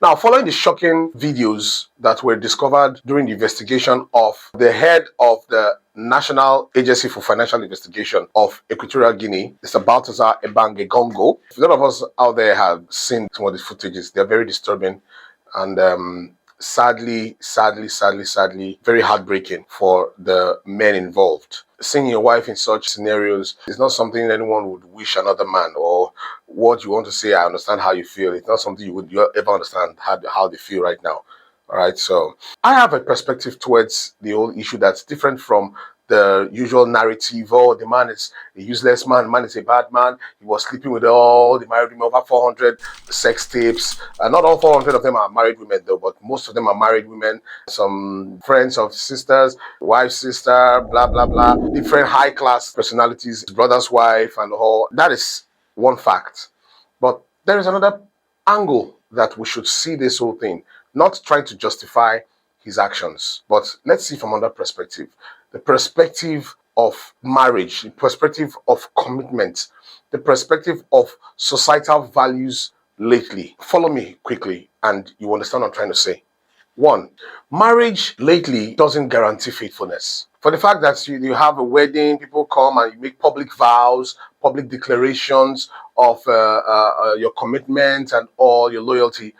Now, following the shocking videos that were discovered during the investigation of the head of the National Agency for Financial Investigation of Equatorial Guinea, Mr. Balthazar Ebangegongo, a lot of us out there have seen some of these footages. They're very disturbing and sadly, very heartbreaking for the men involved. Seeing your wife in such scenarios is not something anyone would wish another man, or what you want to say, I understand how you feel. It's not something you would ever understand how they feel right now. All right, so I have a perspective towards the whole issue that's different from the usual narrative. Oh, the man is a useless man, the man is a bad man, he was sleeping with all the married women, over 400 sex tapes. Not all 400 of them are married women though, but most of them are married women. Some friends of sisters, wife, sister, blah, blah, blah. Different high-class personalities, brother's wife and all. That is one fact. But there is another angle that we should see this whole thing. Not trying to justify his actions, but let's see from another perspective. The perspective of marriage, the perspective of commitment, the perspective of societal values lately. Follow me quickly and you understand what I'm trying to say. One, marriage lately doesn't guarantee faithfulness. For the fact that you have a wedding, people come and you make public vows, public declarations of your commitment and all your loyalty,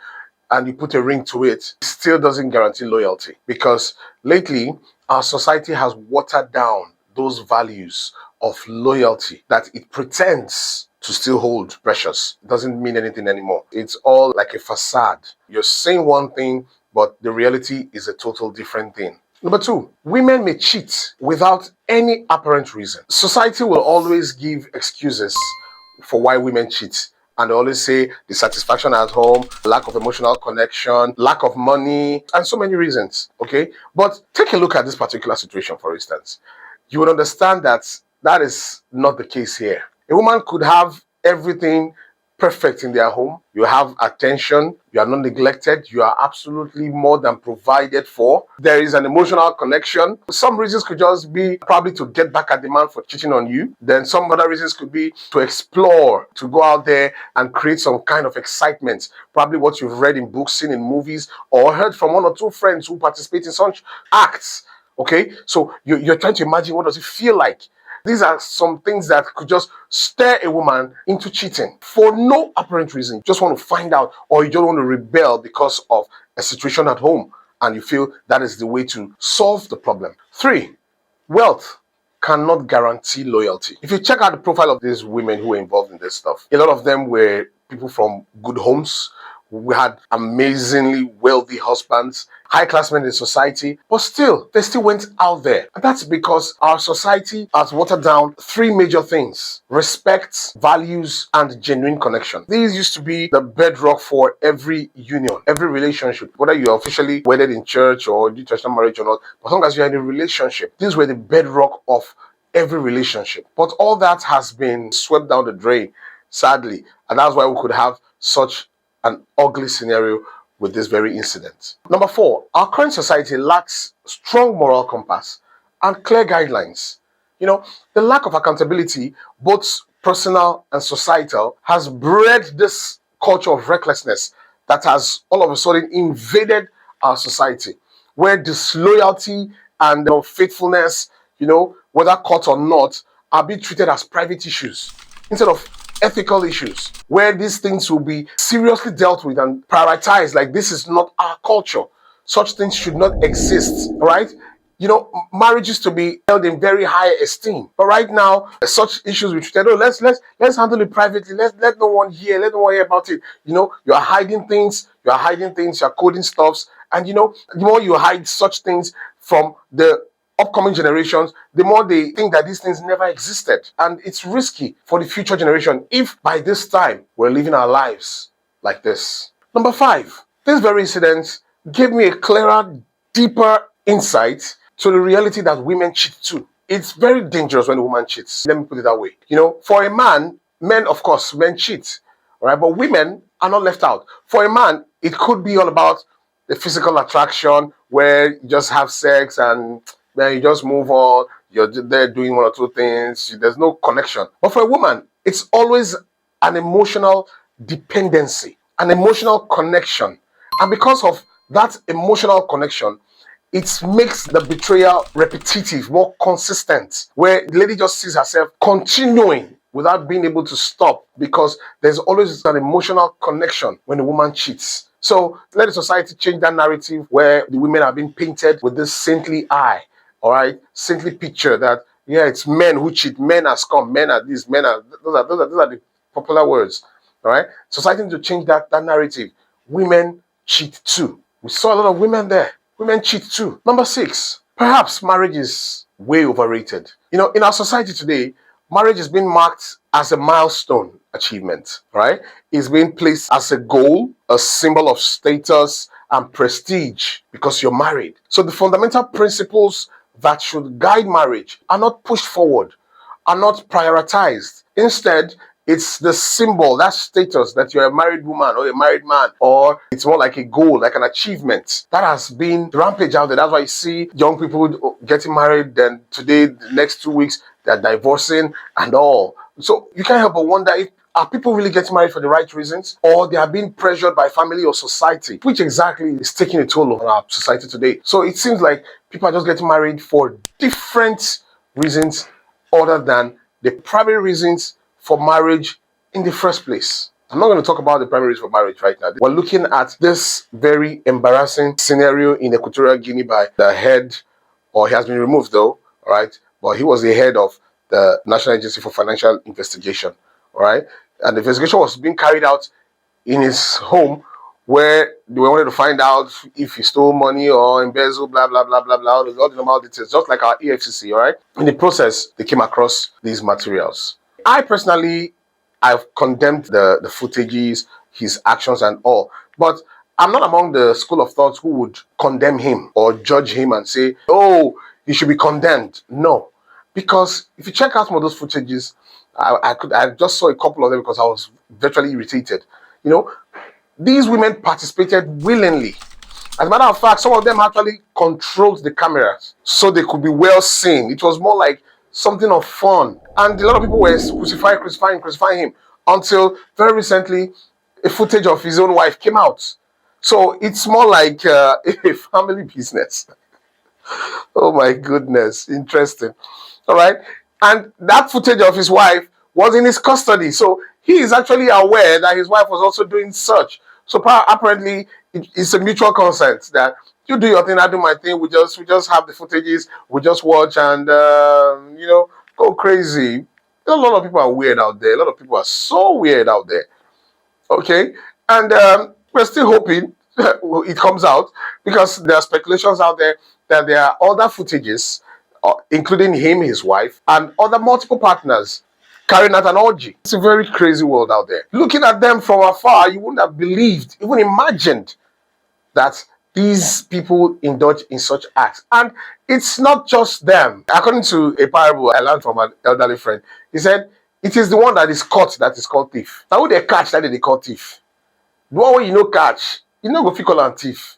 and you put a ring to it, still doesn't guarantee loyalty. Because lately, our society has watered down those values of loyalty that it pretends to still hold precious. It doesn't mean anything anymore. It's all like a facade. You're saying one thing, but the reality is a total different thing. Number two, women may cheat without any apparent reason. Society will always give excuses for why women cheat. And they always say dissatisfaction at home, lack of emotional connection, lack of money, and so many reasons, okay? But take a look at this particular situation, for instance. You would understand that that is not the case here. A woman could have everything perfect in their home. You have attention, you are not neglected, you are absolutely more than provided for. There is an emotional connection. Some reasons could just be probably to get back at the man for cheating on you. Then some other reasons could be to explore, to go out there and create some kind of excitement. Probably what you've read in books, seen in movies, or heard from one or two friends who participate in such acts. Okay, so you're trying to imagine what does it feel like. These are some things that could just stir a woman into cheating for no apparent reason. You just want to find out, or you just want to rebel because of a situation at home, and you feel that is the way to solve the problem. Three, wealth cannot guarantee loyalty. If you check out the profile of these women who were involved in this stuff, a lot of them were people from good homes. We had amazingly wealthy husbands, high-class men in society, but still, they still went out there. And that's because our society has watered down three major things: respect, values, and genuine connection. These used to be the bedrock for every union, every relationship, whether you're officially wedded in church or do traditional marriage or not, as long as you're in a relationship, these were the bedrock of every relationship. But all that has been swept down the drain, sadly, and that's why we could have such an ugly scenario with this very incident. Number four, our current society lacks strong moral compass and clear guidelines. You know, the lack of accountability, both personal and societal, has bred this culture of recklessness that has all of a sudden invaded our society, where disloyalty and faithfulness, whether caught or not, are being treated as private issues instead of ethical issues, where these things will be seriously dealt with and prioritized. Like, this is not our culture. Such things should not exist, right? Marriage used to be held in very high esteem, but right now, such issues we treated. Oh, let's handle it privately. Let no one hear. Let no one hear about it. You're hiding things. You're coding stuffs, and the more you hide such things from the upcoming generations, the more they think that these things never existed. And it's risky for the future generation if by this time we're living our lives like this. Number five, this very incident gave me a clearer, deeper insight to the reality that women cheat too. It's very dangerous when a woman cheats. Let me put it that way. For a man, of course, men cheat, all right? But women are not left out. For a man, it could be all about the physical attraction, where you just have sex and then you just move on. You're there doing one or two things. There's no connection. But for a woman, it's always an emotional dependency, an emotional connection And because of that emotional connection, it makes the betrayal repetitive, more consistent, where the lady just sees herself continuing without being able to stop, because there's always an emotional connection when a woman cheats. So let the society change that narrative where the women are being painted with this saintly eye, all right, saintly picture that, yeah, it's men who cheat, men are scum, men are this, men are, those are the popular words, all right. Society needs to change that narrative. Women cheat too. We saw a lot of women there. Women cheat too. Number 6, perhaps marriage is way overrated. You know, in our society today, marriage is being marked as a milestone achievement, right? It's being placed as a goal, a symbol of status and prestige because you're married. So the fundamental principles that should guide marriage are not pushed forward, are not prioritized. Instead, it's the symbol, that status that you're a married woman or a married man, or it's more like a goal, like an achievement that has been rampage out there. That's why you see young people getting married, then today, the next 2 weeks, they're divorcing and all. So you can't help but wonder, if are people really getting married for the right reasons, or they are being pressured by family or society, which exactly is taking a toll on our society today. So it seems like people are just getting married for different reasons other than the primary reasons for marriage in the first place. I'm not going to talk about the primary reasons for marriage right now. We're looking at this very embarrassing scenario in Equatorial Guinea by the head, or he has been removed though, all right? But he was the head of the National Agency for Financial Investigation, all right? And the investigation was being carried out in his home, where they wanted to find out if he stole money or embezzled, blah, blah, blah, blah, blah, all the normal details, just like our EFCC, all right? In the process, they came across these materials. I personally, I've condemned the footages, his actions and all, but I'm not among the school of thought who would condemn him or judge him and say, oh, he should be condemned. No, because if you check out some of those footages, I just saw a couple of them because I was virtually irritated. You know, these women participated willingly. As a matter of fact, some of them actually controlled the cameras so they could be well seen. It was more like something of fun. And a lot of people were crucifying him, until very recently a footage of his own wife came out. So it's more like a family business. Oh my goodness, interesting. All right. And that footage of his wife was in his custody. So he is actually aware that his wife was also doing such. So apparently it's a mutual consent that you do your thing, I do my thing. We just have the footages, we just watch and go crazy. A lot of people are weird out there. A lot of people are so weird out there. Okay, and we're still hoping it comes out, because there are speculations out there that there are other footages, including him, his wife, and other multiple partners carrying out an orgy. It's a very crazy world out there. Looking at them from afar, you wouldn't have believed, even imagined, that these people indulge in such acts. And it's not just them. According to a parable I learned from an elderly friend, he said, it is the one that is caught that is called thief. Now, who they catch that they call thief? The one where you know catch, you know go fit call am thief.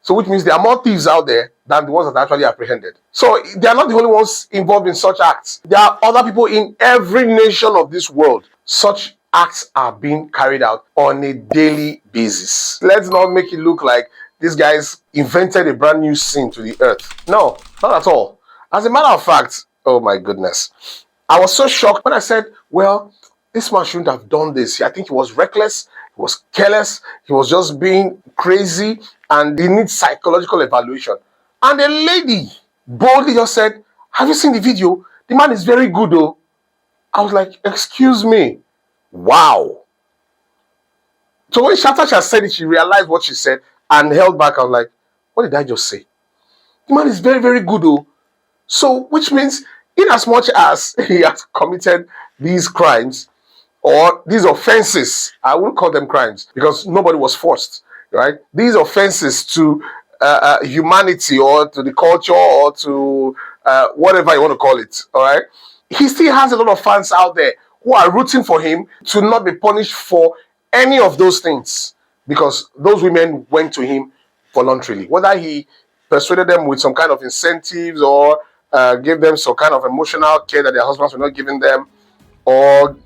So which means there are more thieves out there than the ones that are actually apprehended. So they are not the only ones involved in such acts. There are other people in every nation of this world. Such acts are being carried out on a daily basis. Let's not make it look like these guys invented a brand new sin to the earth. No, not at all. As a matter of fact, oh my goodness, I was so shocked when I said, well, this man shouldn't have done this. I think he was reckless, he was careless, he was just being crazy, and he needs psychological evaluation. And the lady boldly just said, have you seen the video? The man is very good though. I was like, excuse me. Wow. So when Shatasha said it, she realized what she said and held back. I was like, what did I just say? The man is very, very good though. So which means, in as much as he has committed these crimes or these offenses, I won't call them crimes because nobody was forced, right? These offenses to humanity or to the culture or to whatever you want to call it, all right? He still has a lot of fans out there who are rooting for him to not be punished for any of those things, because those women went to him voluntarily. Whether he persuaded them with some kind of incentives or gave them some kind of emotional care that their husbands were not giving them, or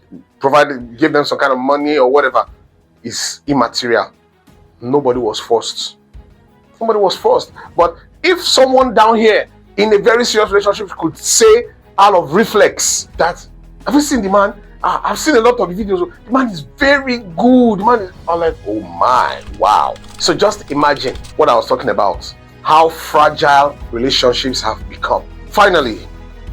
give them some kind of money or whatever, is immaterial. Nobody was forced. Somebody was forced. But if someone down here in a very serious relationship could say out of reflex that, have you seen the man? I've seen a lot of the videos. The man is very good. The man is, I'm like, oh my, wow. So just imagine what I was talking about. How fragile relationships have become. Finally,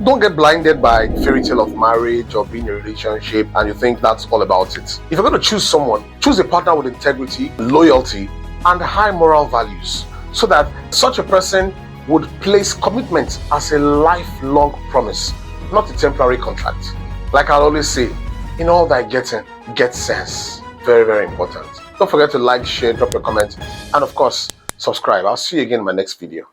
don't get blinded by the fairy tale of marriage or being in a relationship and you think that's all about it. If you're going to choose someone, choose a partner with integrity, loyalty, and high moral values, so that such a person would place commitment as a lifelong promise, not a temporary contract. Like I always say, in all that getting, get sense. Very, very important. Don't forget to like, share, drop a comment, and of course, subscribe. I'll see you again in my next video.